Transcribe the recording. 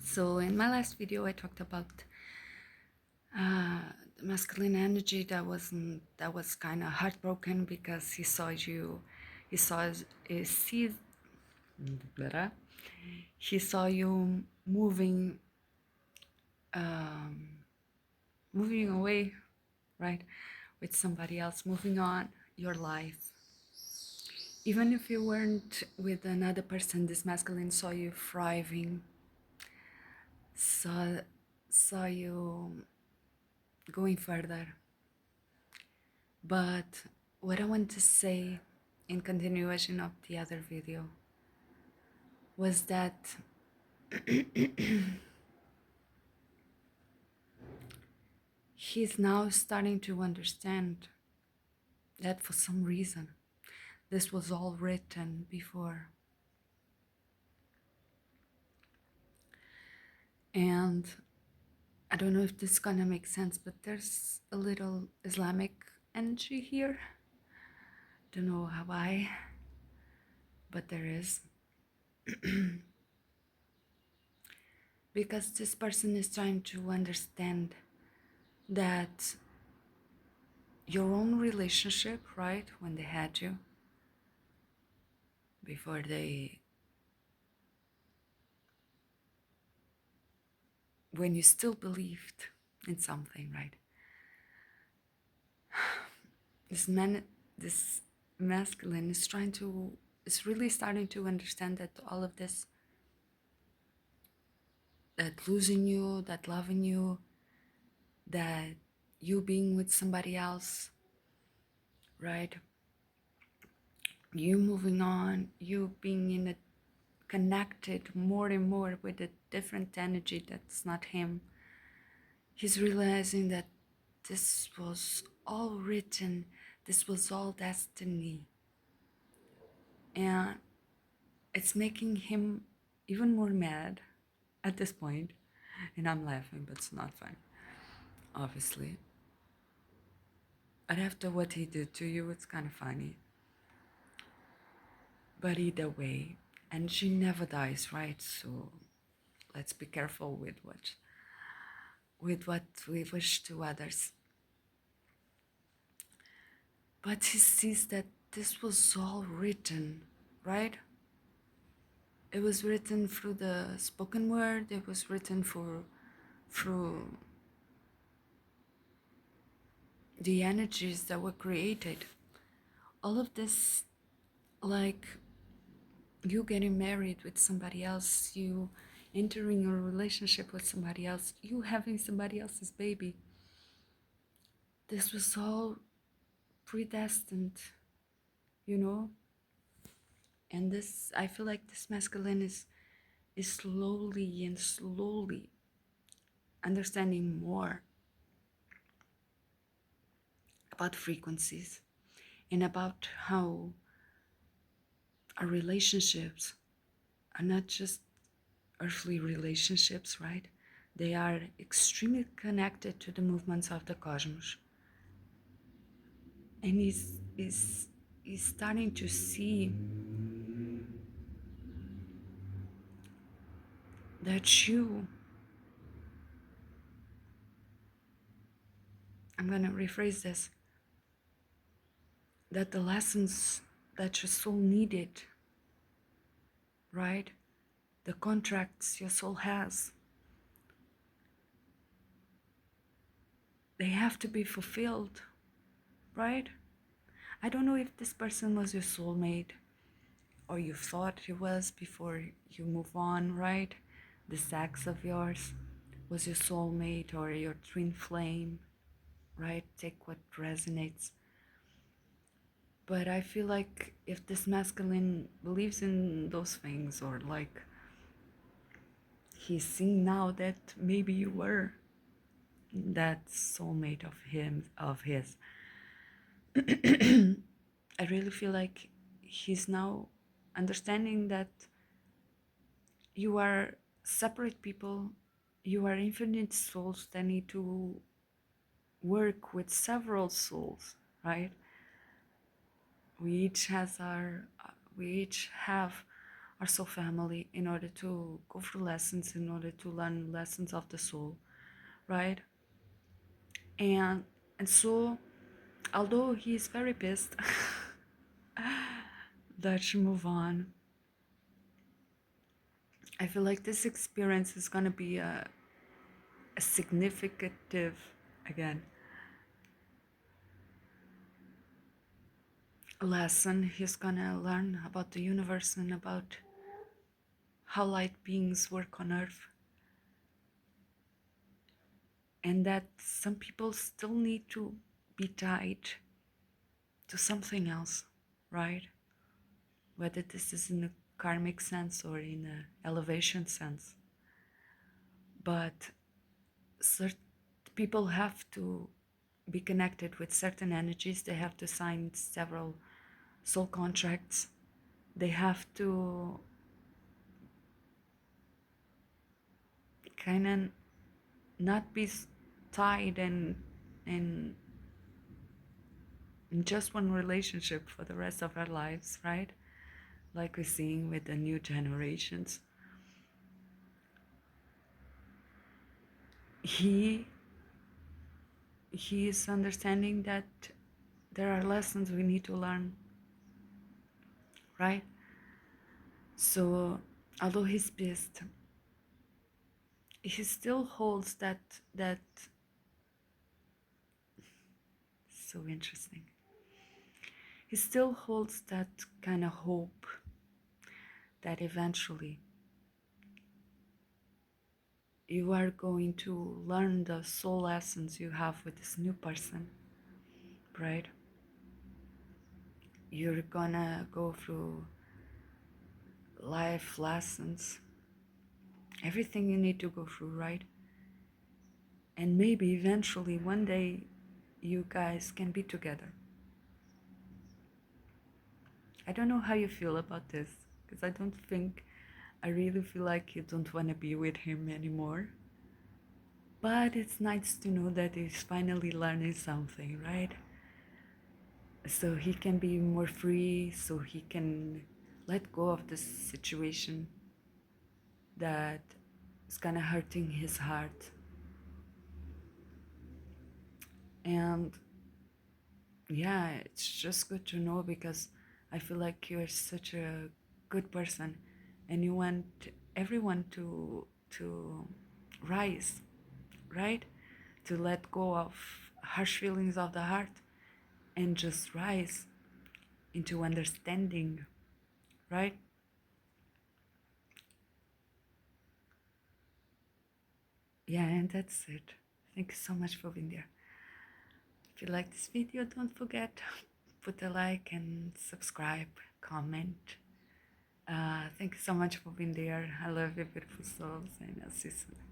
So in my last video, I talked about the masculine energy that was kind of heartbroken because he saw you, he saw he sees better. He saw you moving away, right, with somebody else, moving on your life. Even if you weren't with another person, this masculine saw you thriving, saw you going further. But what I want to say in continuation of the other video was that he's now starting to understand that for some reason this was all written before. And I don't know if this is gonna make sense, but there's a little Islamic energy here. Don't know how why, but there is. Because this person is trying to understand that your own relationship, right, when they had you, before when you still believed in something, right? This masculine is really starting to understand that all of this, that losing you, that loving you, that you being with somebody else, right? You moving on, you being in a connected more and more with a different energy that's not him. He's realizing that this was all written, this was all destiny. And it's making him even more mad at this point. And I'm laughing, but it's not fun, obviously. But after what he did to you, it's kind of funny. But either way, and she never dies, right? So let's be careful with what we wish to others. But he sees that this was all written, right? It was written through the spoken word, it was written through the energies that were created. All of this, like you getting married with somebody else, you entering a relationship with somebody else, you having somebody else's baby. This was all predestined, you know? And this, I feel like this masculine is slowly understanding more about frequencies and about how our relationships are not just earthly relationships, right? They are extremely connected to the movements of the cosmos. And he's starting to see that I'm going to rephrase this, that the lessons that your soul needed, right? The contracts your soul has, they have to be fulfilled, right? I don't know if this person was your soulmate or you thought he was before you move on, right? This ex of yours was your soulmate or your twin flame, right? Take what resonates. But I feel like if this masculine believes in those things, or like he's seeing now that maybe you were that soulmate of his, I really feel like he's now understanding that you are separate people, you are infinite souls that need to work with several souls, right? We each have our soul family, in order to go through lessons, in order to learn lessons of the soul, right? And so, although he's very pissed that you move on, I feel like this experience is gonna be a significant, again, lesson he's gonna learn about the universe and about how light beings work on earth, and that some people still need to be tied to something else, right? Whether this is in a karmic sense or in an elevation sense. But certain people have to be connected with certain energies, they have to sign several soul contracts, they have to kind of not be tied in in just one relationship for the rest of our lives, right? Like we're seeing with the new generations. He is understanding that there are lessons we need to learn, right? So although he's pissed, he still holds that so interesting. He still holds that kind of hope that eventually you are going to learn the soul lessons you have with this new person, right? You're gonna go through life lessons, everything you need to go through, right? And maybe eventually one day you guys can be together. I don't know how you feel about this, because I don't think, I really feel like you don't want to be with him anymore. But it's nice to know that he's finally learning something, right? So he can be more free, so he can let go of this situation that is kind of hurting his heart. And yeah, it's just good to know, because I feel like you're such a good person and you want everyone to rise, right? To let go of harsh feelings of the heart and just rise into understanding, right? Yeah, and that's it. Thank you so much for being there. If you like this video, don't forget, put a like and subscribe, comment. Thank you so much for being there. I love you, beautiful souls, and I'll see you soon.